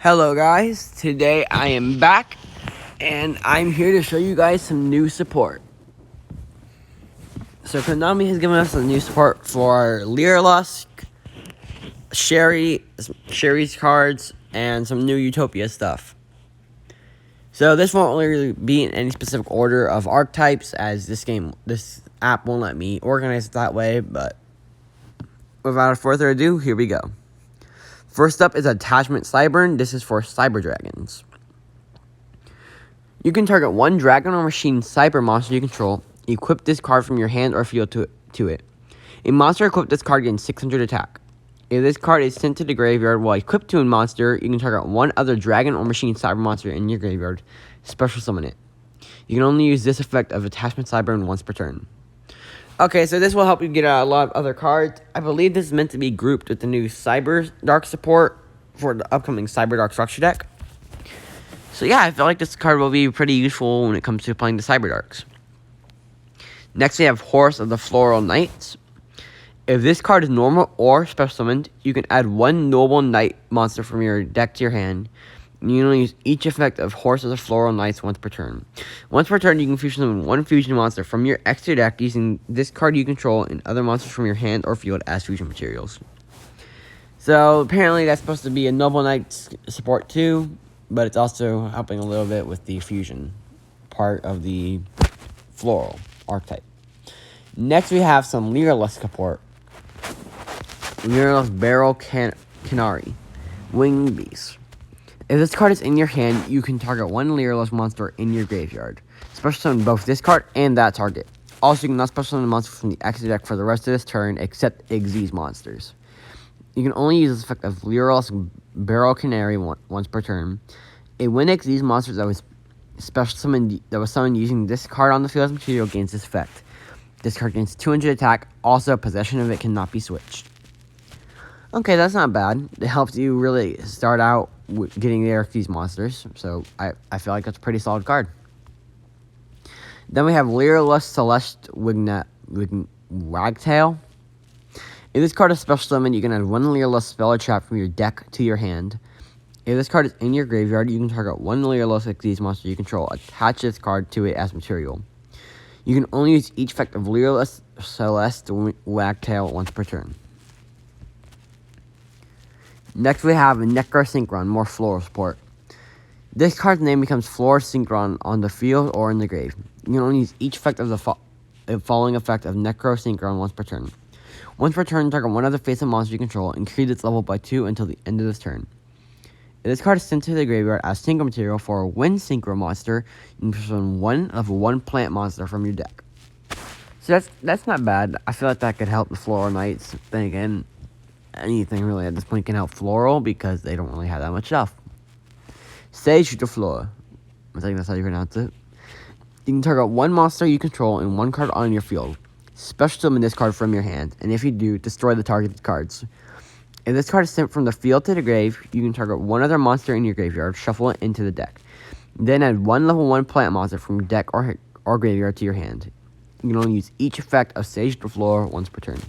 Hello guys, today I am back and I'm here to show you guys some new support. So Konami has given us a new support for Lyralus, Sherry's cards, and some new Utopia stuff. So this won't really be in any specific order of archetypes, as this app won't let me organize it that way, but without further ado, here we go. First up is Attachment Cyburn. This is for Cyber Dragons. You can target one dragon or machine cyber monster you control. Equip this card from your hand or field to it. A monster equipped this card gains 600 attack. If this card is sent to the graveyard while equipped to a monster, you can target one other dragon or machine cyber monster in your graveyard. Special summon it. You can only use this effect of Attachment Cyburn once per turn. Okay, so this will help you get a lot of other cards. I believe this is meant to be grouped with the new Cyber Dark support for the upcoming Cyber Dark Structure deck. So yeah, I feel like this card will be pretty useful when it comes to playing the Cyber Darks. Next, we have Horse of the Floral Knights. If this card is normal or special summoned, you can add one Noble Knight monster from your deck to your hand. You can only use each effect of Horse of the Floral Knights once per turn. Once per turn, you can fusion summon one fusion monster from your extra deck using this card you control and other monsters from your hand or field as fusion materials. So apparently that's supposed to be a Noble Knight support too, but it's also helping a little bit with the fusion part of the Floral archetype. Next, we have some Lyralus support. Lyralus Barrel Canary, Winged Beast. If this card is in your hand, you can target one Lyralus monster in your graveyard. Special summon both this card and that target. Also, you can not special summon a monster from the extra deck for the rest of this turn, except Xyz monsters. You can only use this effect of Lyralus Barrel Canary once per turn. A when Xyz monster that was summoned using this card on the field as material gains this effect. This card gains 200 attack. Also, possession of it cannot be switched. Okay, that's not bad. It helps you really start out with getting these monsters, so I feel like that's a pretty solid card. Then we have Lyralus Celeste Wagtail. If this card is special summon, you can add one Lyralus spell or trap from your deck to your hand. If this card is in your graveyard, you can target one Lyralus Xyz monster you control. Attach this card to it as material. You can only use each effect of Lyralus Celeste Wagtail once per turn. Next, we have Necro Synchron, more Floral support. This card's name becomes Floral Synchron on the field or in the grave. You can only use each effect of the following effect of Necro Synchron once per turn. Once per turn, target one other face-up monster you control, increase its level by 2 until the end of this turn. If this card is sent to the graveyard as Synchro material for a Wind Synchro monster, you can summon one plant monster from your deck. So that's not bad. I feel like that could help the Floral Knights. Then again, anything really at this point can help Floral because they don't really have that much stuff. Sage de Fleur. I think that's how you pronounce it. You can target one monster you control and one card on your field. Special summon this card from your hand, and if you do, destroy the targeted cards. If this card is sent from the field to the grave, you can target one other monster in your graveyard, shuffle it into the deck. Then add one level 1 plant monster from your deck or graveyard to your hand. You can only use each effect of Sage de Fleur once per turn.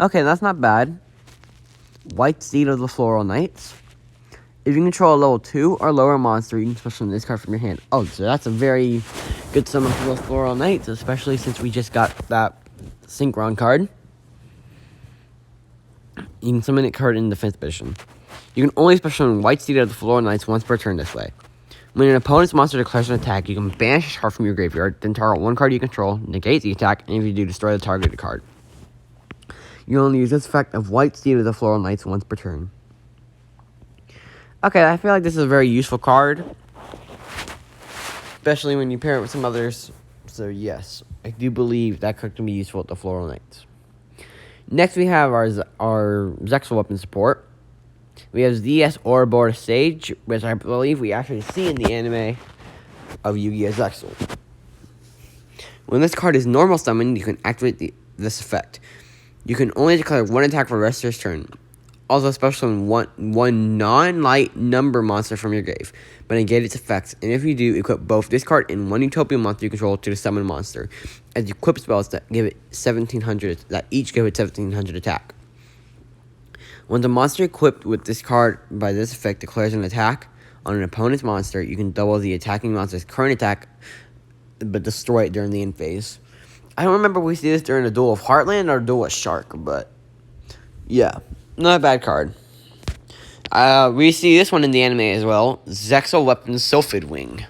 Okay, that's not bad. White Seed of the Floral Knights. If you control a level 2 or lower monster, you can special summon this card from your hand. Oh, so that's a very good summon for those Floral Knights, especially since we just got that Synchron card. You can summon a card in defense position. You can only special summon White Seed of the Floral Knights once per turn this way. When an opponent's monster declares an attack, you can banish this card from your graveyard, then target one card you control, negate the attack, and if you do, destroy the targeted card. You can only use this effect of White Seed of the Floral Knights once per turn. Okay, I feel like this is a very useful card, especially when you pair it with some others. So yes, I do believe that card can be useful with the Floral Knights. Next, we have our Zexel weapon support. We have ZS Ouroboros Sage, which I believe we actually see in the anime of Yu-Gi-Oh! Zexel. When this card is normal summoned, you can activate this effect. You can only declare one attack for the rest of your turn. Also, special summon one non-light number monster from your grave, but negate its effects. And if you do, equip both this card and one Utopia monster you control to the summon monster. As you equip spells that give it 1700, that each give it 1700 attack. When the monster equipped with this card by this effect declares an attack on an opponent's monster, you can double the attacking monster's current attack, but destroy it during the end phase. I don't remember if we see this during a Duel of Heartland or Duel of Shark, but yeah, not a bad card. We see this one in the anime as well. Zexel Weapon Sylphid Wing.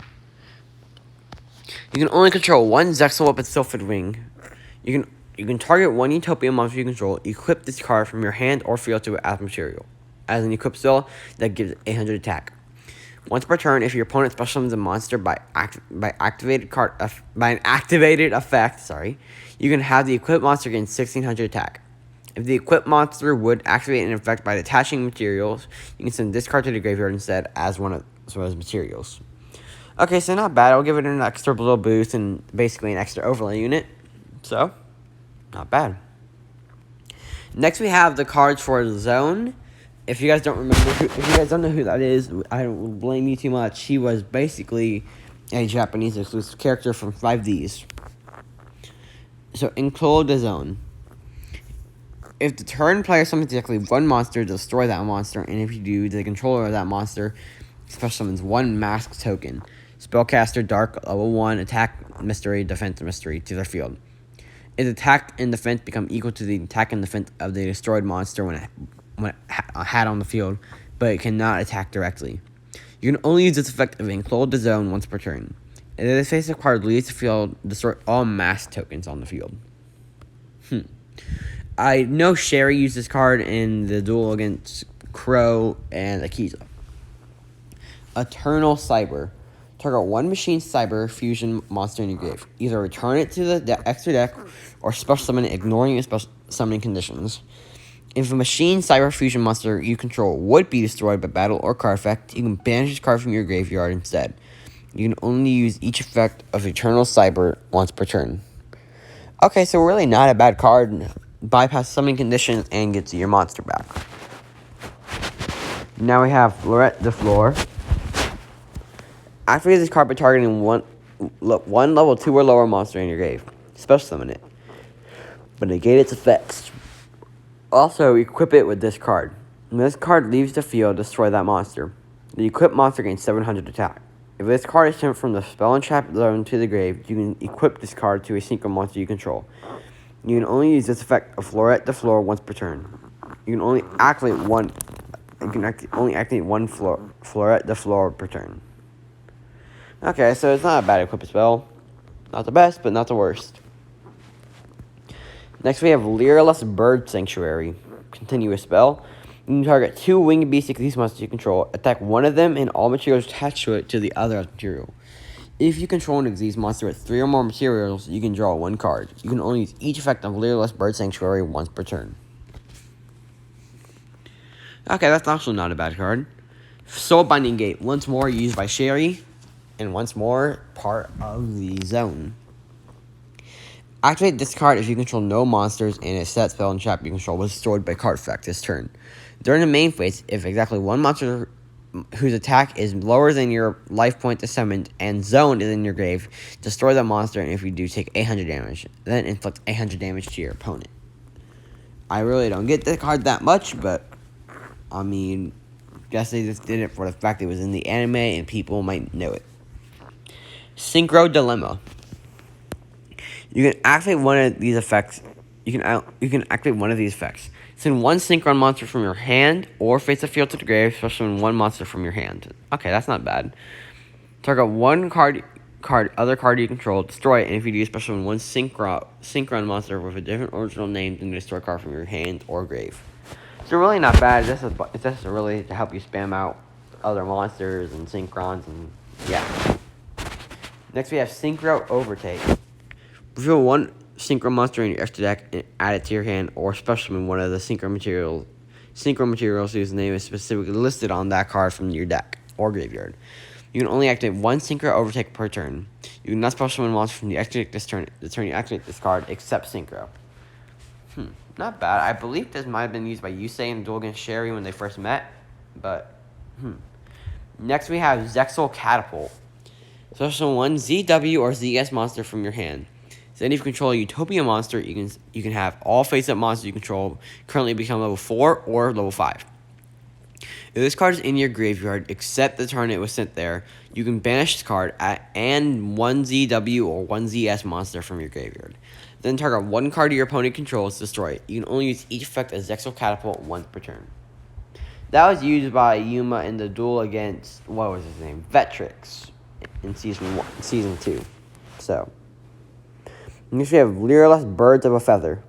You can only control one Zexel Weapon Sylphid Wing. You can target one Utopia monster you control. Equip this card from your hand or field to it as material. As an equipped spell that gives 800 attack. Once per turn, if your opponent special summons a monster by an activated effect, you can have the equipped monster gain 1600 attack. If the equipped monster would activate an effect by detaching materials, you can send this card to the graveyard instead as materials. Okay, so not bad. I'll give it an extra little boost and basically an extra overlay unit. So, not bad. Next, we have the cards for Zone. If you guys don't know who that is, I don't blame you too much. He was basically a Japanese exclusive character from 5Ds. So, include the Zone. If the turn player summons exactly one monster, destroy that monster, and if you do, the controller of that monster special summons one mask token. Spellcaster, Dark, level 1, attack, mystery, defense, mystery to their field. Its attack and defense become equal to the attack and defense of the destroyed monster when it had on the field, but it cannot attack directly. You can only use this effect if it enclosed the zone once per turn. If this face card leaves the field, destroy all mask tokens on the field. I know Sherry used this card in the duel against Crow and Akiza. Eternal Cyber. Target one machine cyber fusion monster in your grave. Either return it to the extra deck or special summon it, ignoring your special summoning conditions. If a machine cyber fusion monster you control would be destroyed by battle or card effect, you can banish this card from your graveyard instead. You can only use each effect of Eternal Cyber once per turn. Okay, so really not a bad card. Bypass summoning conditions and gets your monster back. Now we have Floral the Floor. Activate this card by targeting one level 2 or lower monster in your grave. Special summon it, but negate its effects. Also, equip it with this card. When this card leaves the field, destroy that monster. The equipped monster gains 700 attack. If this card is sent from the spell and trap zone to the grave, you can equip this card to a synchro monster you control. You can only use this effect of Floral the Floor once per turn. You can only activate one. Only activate one Floral the Floor per turn. Okay, so it's not a bad equipped spell. Not the best, but not the worst. Next, we have Lyralus Bird Sanctuary. Continuous spell. You can target two winged beast these monsters you control. Attack one of them and all materials attached to it to the other material. If you control an Xyz monster with 3 or more materials, you can draw one card. You can only use each effect of Lyralus Bird Sanctuary once per turn. Okay, that's also not a bad card. Soul Binding Gate. Once more used by Sherry. And once more, part of the zone. Activate this card if you control no monsters and a set spell and trap you control was destroyed by card effect this turn. During the main phase, if exactly one monster whose attack is lower than your life point is summoned and zoned is in your grave, destroy that monster, and if you do, take 800 damage. Then inflict 800 damage to your opponent. I really don't get the card that much, but I mean, guess they just did it for the fact it was in the anime and people might know it. Synchro Dilemma. You can activate one of these effects. You can activate one of these effects. Send one Synchron monster from your hand or face the field to the grave, especially when one monster from your hand. Okay, that's not bad. Target one other card you control, destroy it, and if you do, especially when one Synchron monster with a different original name, then destroy a card from your hand or grave. So really not bad. It's just really to help you spam out other monsters and Synchrons and yeah. Next we have Syncro Overtake. Reveal one Synchro monster in your extra deck and add it to your hand, or special summon one of the Synchro materials whose name is specifically listed on that card from your deck or graveyard. You can only activate one Synchro Overtake per turn. You can not special summon monster from the extra deck this turn. The turn you activate this card, except Synchro. Not bad. I believe this might have been used by Yusei and Duel against Sherry when they first met, but Next we have Zexel Catapult. Special one ZW or ZS monster from your hand. So then if you control a Utopia monster, you can have all face-up monsters you control currently become level 4 or level 5. If this card is in your graveyard, except the turn it was sent there, you can banish this card and one ZW or one ZS monster from your graveyard. Then target one card your opponent controls, destroy it. You can only use each effect as Zexel Catapult once per turn. That was used by Yuma in the duel against, what was his name? Vetrix in season 2. So, next we have Lyralus, Birds of a Feather.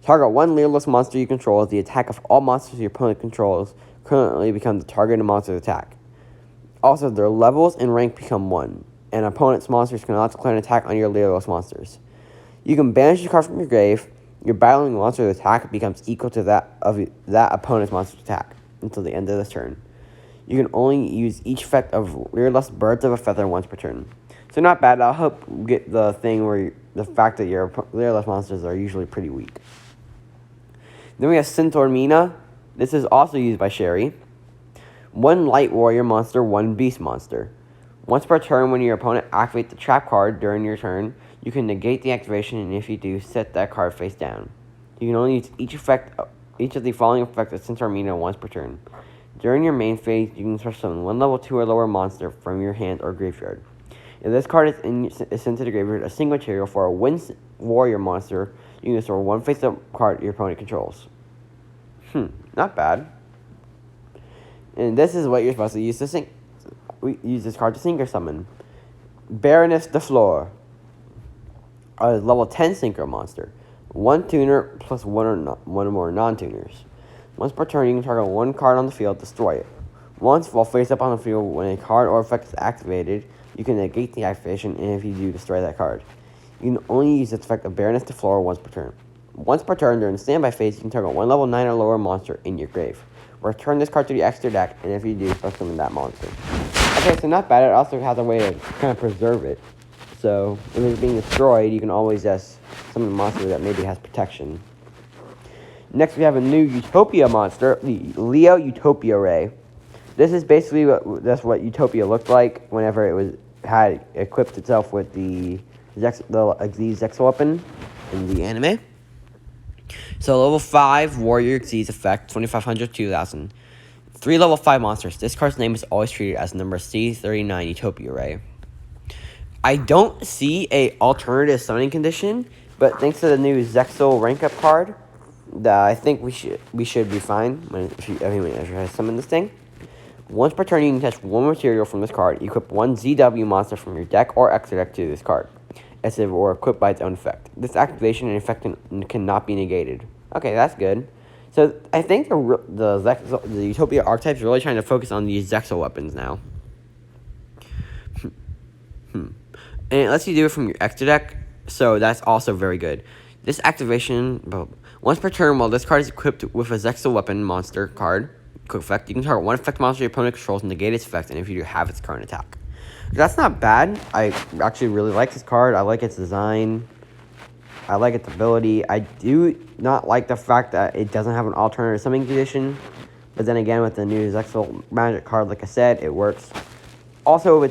Target one Lyralus monster you control as the attack of all monsters your opponent controls currently become the target of monster's attack. Also, their levels and rank become 1, and opponent's monsters cannot declare an attack on your Lyralus monsters. You can banish the card from your grave. Your battling monster's attack becomes equal to that of that opponent's monster's attack until the end of this turn. You can only use each effect of Lyralus, Birds of a Feather once per turn. So not bad. I'll help get the thing where the fact that your Lyralus monsters are usually pretty weak. Then we have Synthormina. This is also used by Sherry. One Light Warrior monster, one Beast monster. Once per turn, when your opponent activates the trap card during your turn, you can negate the activation, and if you do, set that card face down. You can only use each of the following effects of Synthormina once per turn. During your main phase, you can search summon one level 2 or lower monster from your hand or graveyard. If this card is sent to the graveyard, a single material for a Wind Warrior monster, you can store one face-up card your opponent controls. Not bad. And this is what you're supposed to use to use this card to Synchro summon. Baroness de Flor. A level 10 Synchro monster. One tuner plus one or more non-tuners. Once per turn, you can target one card on the field, destroy it. Once, while face up on the field, when a card or effect is activated, you can negate the activation, and if you do, destroy that card. You can only use this effect of Baroness de Flor once per turn. Once per turn, during the standby phase, you can target one level 9 or lower monster in your grave. Return this card to the extra deck, and if you do, start summoning that monster. Okay, so not bad. It also has a way to kind of preserve it. So, if it's being destroyed, you can always just summon a monster that maybe has protection. Next, we have a new Utopia monster, the Leo Utopia Ray. This is basically what Utopia looked like whenever it had equipped itself with the Zexel weapon in the anime. So level 5 Warrior Xyz effect, 2500 2000. 3 level 5 monsters. This card's name is always treated as number C39 Utopia Ray. I don't see a alternative summoning condition, but thanks to the new Zexel rank up card, I think we should be fine if you try to summon this thing. Once per turn, you can touch one material from this card. Equip one ZW monster from your deck or extra deck to this card, as if it were equipped by its own effect. This activation and effect cannot be negated. Okay, that's good. So I think the Utopia archetype is really trying to focus on these Zexel weapons now. And it lets you do it from your extra deck, so that's also very good. This activation, once per turn, while this card is equipped with a Zexel weapon monster card, quick effect, you can target one effect monster your opponent controls and negate its effect, and if you do, have its current attack. That's not bad. I actually really like this card. I like its design. I like its ability. I do not like the fact that it doesn't have an alternative summoning condition. But then again, with the new Zexel magic card, like I said, it works. Also,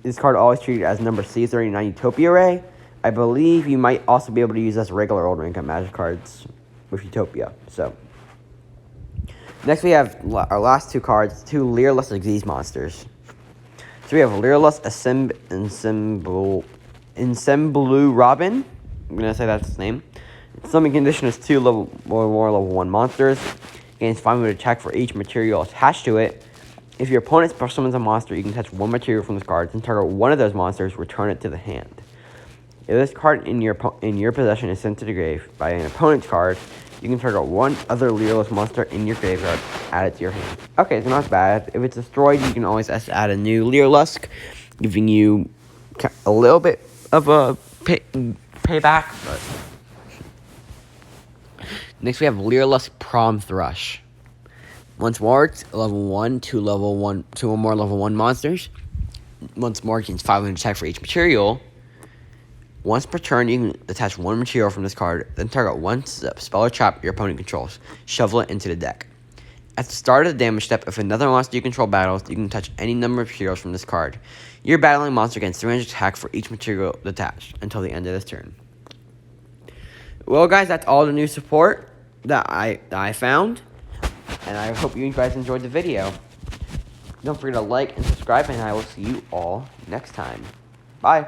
this card always treated as number C39 Utopia Ray. I believe you might also be able to use this regular old rank up magic cards with Utopia. So, next we have our last two cards, two Lyralus Xyz monsters. So we have Lyralus Ensemble Robin. I'm going to say that's his name. Summon condition is 2 level or more level 1 monsters. Gains 5 movement attack for each material attached to it. If your opponent special summons a monster, you can touch one material from this card and target one of those monsters, return it to the hand. If this card in your possession is sent to the grave by an opponent's card, you can target one other Lyralus monster in your graveyard, add it to your hand. Okay, so not bad. If it's destroyed, you can always add a new Lyralus, giving you a little bit of a payback. But next we have Lyralus Prom Thrush. Once more, it's level 1, 2 or more level 1 monsters. Once more, gains 500 attack for each material. Once per turn, you can attach one material from this card, then target one spell or trap your opponent controls. Shovel it into the deck. At the start of the damage step, if another monster you control battles, you can touch any number of heroes from this card. Your battling monster gains 300 attack for each material attached until the end of this turn. Well, guys, that's all the new support that I found, and I hope you guys enjoyed the video. Don't forget to like and subscribe, and I will see you all next time. Bye.